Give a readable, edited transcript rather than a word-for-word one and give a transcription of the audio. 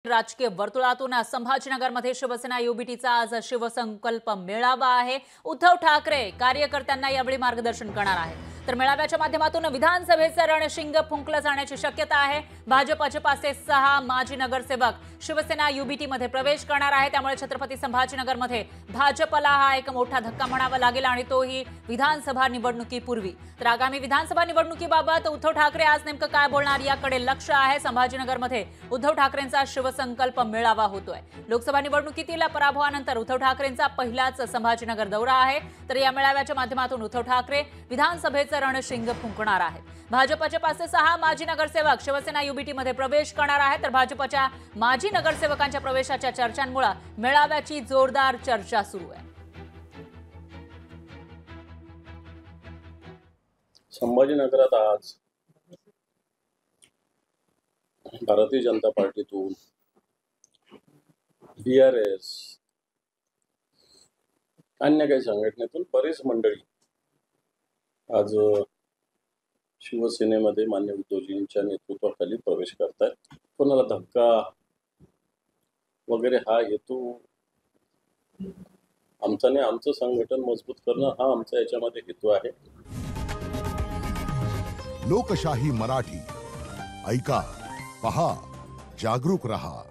राजकीय वर्तुळातून संभाजीनगरमध्ये शिवसेना युबीटीचा आज शिवसंकल्प मेळावा आहे। उद्धव ठाकरे कार्यकर्त्यांना यावेळी मार्गदर्शन करणार आहेत। तर मेळाव्याच्या माध्यमातून विधानसभेचं रणशिंग फुंकलं जाण्याची शक्यता आहे। भाजपचे 5 ते 6 माजी नगरसेवक शिवसेना युबीटीमध्ये प्रवेश करणार आहे। त्यामुळे छत्रपती संभाजीनगरमध्ये भाजपला हा एक मोठा धक्का म्हणावा लागेल आणि तोही विधानसभा निवडणुकीपूर्वी। तर आगामी विधानसभा निवडणुकीबाबत उद्धव ठाकरे आज नेमकं काय बोलणार याकडे लक्ष आहे। संभाजीनगरमध्ये उद्धव ठाकरेंचा शिवसंकल्प मेळावा होतोय। लोकसभा निवडणुकीतील पराभवानंतर उद्धव ठाकरेंचा पहिलाच संभाजीनगर दौरा आहे। तर या मेळाव्याच्या माध्यमातून उद्धव ठाकरे विधानसभेचं रणशिंग फुंकणार आहेत। भाजपचे 5 ते 6 माजी नगरसेवक शिवसेना युबीटीमध्ये प्रवेश करणार आहेत। तर भाजपच्या माजी नगरसेवकांच्या प्रवेशाच्या चर्चांमुळे मेळाव्याची जोरदार चर्चा सुरू आहे। संभाजीनगरात आज भारतीय जनता पार्टीतून BRS अन्य काही संघटनेतून बरेच मंडळी आज शिवसेनेमध्ये मान्य उद्धवजींच्या नेतृत्वाखाली प्रवेश करतात। कोणाला धक्का वगैरे हा हेतू आमचा नाही, आमचं संघटन मजबूत करणं हा आमचा याच्यामध्ये हेतू आहे। लोकशाही मराठी ऐका, पहा, जागरूक रहा।